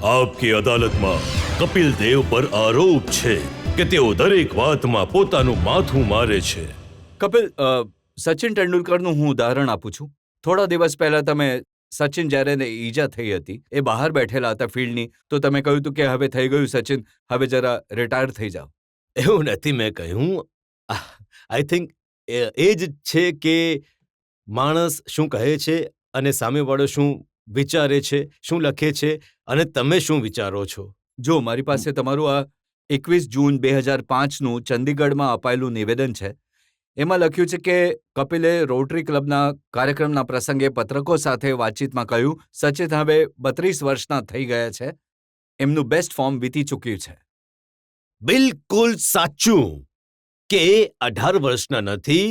આપકી અદાલતમાં કપિલ દેવ પર આરોપ છે કે તેઓ દરેક વાતમાં પોતાનું માથું મારે છે. કપિલ, સચિન તેંડુલકરનું હું ઉદાહરણ આપું છું. થોડા દિવસ પહેલા તમે સચિન જ્યારે એને ઈજા થઈ હતી, એ બહાર બેઠેલા હતા ફિલ્ડની, તો તમે કહ્યું હતું કે હવે થઈ ગયું સચિન, હવે જરા રિટાયર થઈ જાઓ. એવું નથી મેં કહ્યું. આઈ થિંક એ જ છે કે માણસ શું કહે છે અને સામેવાળો શું વિચારે છે, શું લખે છે અને તમે શું વિચારો છો. જો મારી પાસે તમારું આ 21 જૂન 2005નું ચંદીગઢમાં અપાયેલું નિવેદન છે. એમાં લખ્યું છે કે કપિલે રોટરી ક્લબના કાર્યક્રમના પ્રસંગે પત્રકો સાથે વાતચીતમાં કહ્યું, સચિન હવે 32 વર્ષના થઈ ગયા છે, એમનું બેસ્ટ ફોર્મ વીતી ચૂક્યું છે. બિલકુલ સાચું કે એ 18 વર્ષના નથી,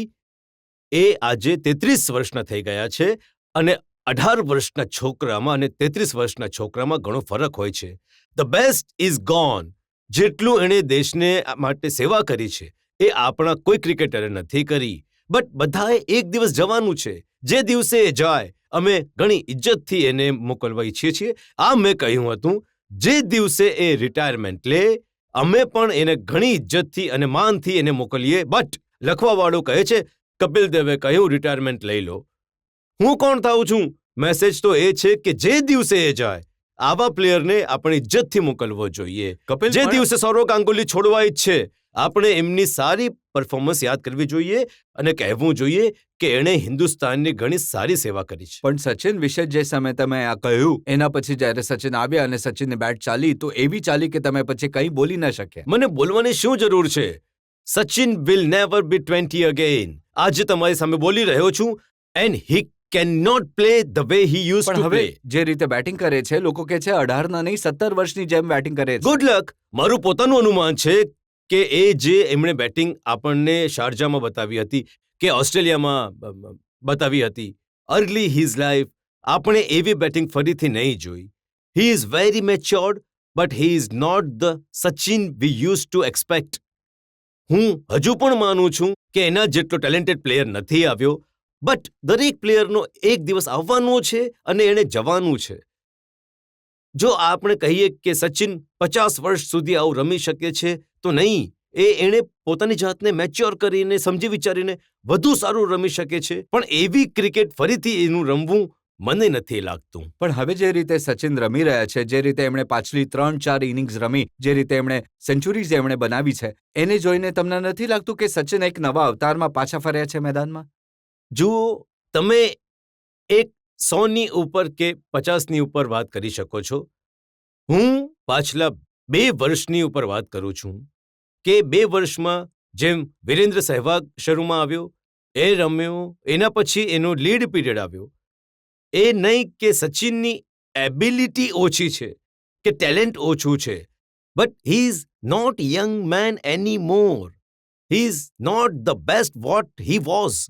એ આજે 33 વર્ષના થઈ ગયા છે અને 18 વર્ષના છોકરામાં અને 33 વર્ષના છોકરામાં ઘણો ફરક હોય છે. The best is gone. જેટલું એણે દેશને માટે સેવા કરી છે એ આપણા કોઈ ક્રિકેટરે નથી કરી. બટ બધાએ એક દિવસ જવાનું છે. જે દિવસે એ જાય અમે ઘણી ઇજ્જતથી એને મોકલવા ઈચ્છીએ છીએ. આ મેં કહ્યું હતું, જે દિવસે એ રિટાયરમેન્ટ લે અમે પણ એને ઘણી ઇજ્જતથી અને માનથી એને મોકલીએ. બટ લખવાવાળો કહે છે કપિલ દેવે કહ્યું રિટાયરમેન્ટ લઈ લો. હું કોણ થાઉં છું? મેસેજ તો એ છે કે જે દિવસે એ જાય આવા પ્લેયરને આપણે ઇજ્જતથી મોકલવો જોઈએ. કપિલ, જે દિવસે સૌરવ ગાંગુલી છોડવા ઈચ્છે આપણે એમની સારી પરફોર્મન્સ યાદ કરવી જોઈએ અને કહેવું જોઈએ કે એણે હિન્દુસ્તાનની ઘણી સારી સેવા કરી છે. પણ સચિન વિશે જે સમયે તમે આ કહ્યું, એના પછી જ્યારે સચિન આવ્યા અને સચિનની બેટ ચાલી, તો એવી ચાલી કે તમે પછી કંઈ બોલી ન શક્યા. મને બોલવાની શું જરૂર છે? Sachin will never be 20 again. આજે તમારી સામે બોલી રહ્યો છું and he can not play the way he use પણ ટુ હવે પ્લે. જે રીતે બેટિંગ કરે છે, લોકો કહે છે 18 ના નહીં 17 વર્ષની જેમ બેટિંગ કરે છે. Good luck. મારું પોતાનું અનુમાન છે કે એ જે એમણે બેટિંગ આપણને શારજામાં બતાવી હતી કે ઓસ્ટ્રેલિયામાં બતાવી હતી અર્લી હિઝ લાઈફ, આપણે એવી બેટિંગ ફરીથી નહીં જોઈ. He is very matured but he is not the Sachin we use to expect. હું હજુ પણ માનું છું કે એના જેટલો ટેલેન્ટેડ પ્લેયર નથી આવ્યો. બટ દરેક પ્લેયરનો એક દિવસ આવવાનો છે અને એણે જવાનું છે. જો આપણે કહીએ કે સચિન 50 વર્ષ સુધી આવું રમી શકે છે તો નહીં. એણે પોતાની જાતને મેચ્યોર કરીને સમજી વિચારીને વધુ સારું રમી શકે છે. પણ એવી ક્રિકેટ ફરીથી એનું રમવું મને નથી લાગતું. પણ હવે જે રીતે સચિન રમી રહ્યા છે, જે રીતે એમણે પાછલી 3-4 ઇનિંગ્સ રમી, જે રીતે એમણે સેન્ચુરીઝ એમણે બનાવી છે, એને જોઈને તમને નથી લાગતું કે સચિન એક નવા અવતારમાં પાછા ફર્યા છે મેદાનમાં? જુઓ, તમે એક 100ની ઉપર કે 50ની ઉપર વાત કરી શકો છો. હું પાછલા 2 વર્ષની ઉપર વાત કરું છું કે 2 વર્ષમાં જેમ વિરેન્દ્ર સહેવાગ શરૂમાં આવ્યો, એ રમ્યો, એના પછી એનો લીડ પીરિયડ આવ્યો. એ નહીં કે સચિનની એબિલિટી ઓછી છે કે ટેલેન્ટ ઓછું છે, but he is not young man any more. He is not the best what he was.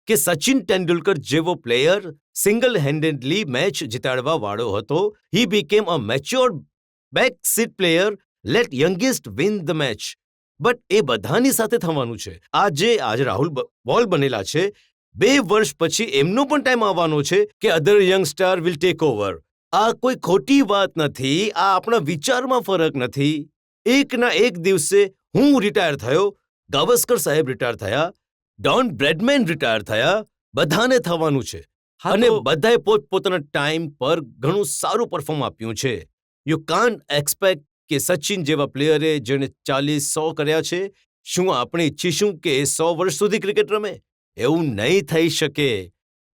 કે સચિન તેંડુલકર જેવો પ્લેયર સિંગલ હેન્ડેડલી મેચ જીતાડવા વાળો હતો. He became a matured back seat player. Let youngest win the match. But એ બધાની સાથે થવાનું છે. આજે રાહુલ બોલ બનેલા છે. 2 વર્ષ પછી એમનો પણ ટાઈમ આવવાનો છે કે other young star will take over. આ કોઈ ખોટી વાત નથી. આ આપણા વિચારમાં ફરક નથી. એકના એક દિવસે હું રિટાયર થયો, ગાવસ્કર સાહેબ રિટાયર થયા, ડોન બ્રેડમેન રિટાયર થયા. બધાને થવાનું છે અને બધાએ પોતપોતાના ટાઈમ પર ઘણું સારું પરફોર્મ આપ્યું છે. યુ કાન્ટ એક્સપેક્ટ કે સચિન જેવા પ્લેયરે જેણે 40-100 કર્યા છે, શું આપણે ઈચ્છીશું કે એ 100 વર્ષ સુધી ક્રિકેટ રમે? એવું નહીં થઈ શકે.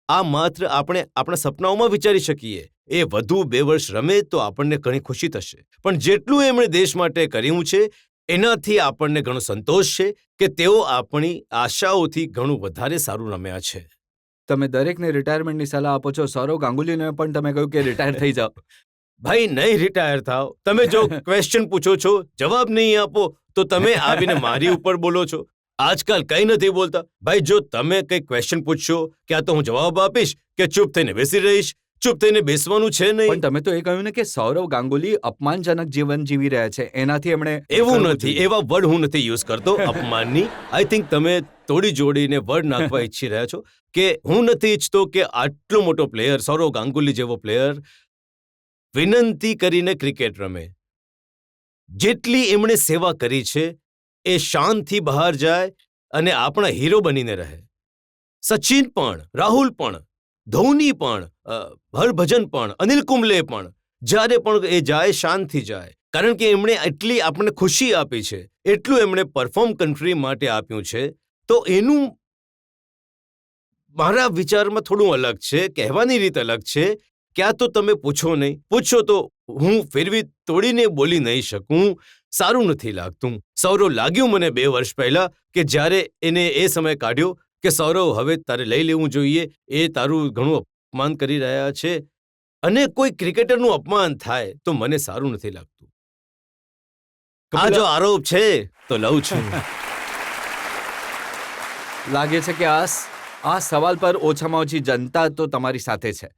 આ માત્ર આપણે આપણા સપનાઓમાં વિચારી શકીએ. એ વધુ 2 વર્ષ રમે તો આપણને ઘણી ખુશી થશે. પણ જેટલું એમણે દેશ માટે કર્યું છે એનાથી આપણને ઘણો સંતોષ છે કે તેઓ આપણી આશાઓથી ઘણું વધારે સારું રમ્યા છે. તમે દરેકને રિટાયરમેન્ટની સલાહ આપો છો. સૌરવ ગાંગુલીને પણ તમે કહ્યું કે રિટાયર થઈ જાઓ. ભાઈ, નહીં રિટાયર થાવ. તમે જો ક્વેશ્ચન પૂછો છો, જવાબ નહીં આપો તો તમે આવીને મારી ઉપર બોલો છો. આજકાલ કંઈ નથી બોલતા. ભાઈ, જો તમે કંઈ ક્વેશ્ચન પૂછશો ક્યાં તો હું જવાબ આપીશ કે ચૂપ થઈને બેસી રહીશ. ચૂપ થઈને બેસવાનું છે નહીં. પણ તમે તો એ કહ્યું ને કે સૌરવ ગાંગુલી અપમાનજનક જીવન જીવી રહ્યા છે, એનાથી એમણે એવું નથી. એવા વર્ડ હું નથી યુઝ કરતો અપમાનની. આઈ થિંક તમે તોડી જોડીને વર્ડ નાખવા ઈચ્છી રહ્યા છો કે હું નથી ઈચ્છતો કે આટલો મોટો પ્લેયર, સૌરવ ગાંગુલી જેવો પ્લેયર વિનંતી કરીને ક્રિકેટ રમે. જેટલી એમણે સેવા કરી છે એ શાનથી બહાર જાય અને આપણા હીરો બનીને રહે. સચિન પણ, રાહુલ પણ, ધોની પણ, હરભજન પણ, અનિલ કુંબલે પણ, જ્યારે પણ એ જાય શાનથી જાય, કારણ કે એમણે એટલી આપણને ખુશી આપી છે, એટલું એમણે પરફોર્મ કન્ટ્રી માટે આપ્યું છે. તો એનું મારા વિચારમાં થોડું અલગ છે, કહેવાની રીત અલગ છે. ક્યાં તો તમે પૂછો નહીં, પૂછો તો હું ફેરવી તોડીને બોલી નહીં શકું. સારું નથી લાગતું. સૌરવ લાગ્યું મને 2 વર્ષ પહેલા કે જ્યારે એને એ સમય કાઢ્યો કે સૌરવ હવે તારે લઈ લેવું જોઈએ, એ તારું ઘણું અપમાન કરી રહ્યા છે, અને કોઈ ક્રિકેટરનું અપમાન થાય તો મને સારું નથી લાગતું. આ જો આરોપ છે તો લઉં છું. લાગે છે કે આ સવાલ પર ઓછામાં ઓછી જનતા તો તમારી સાથે છે.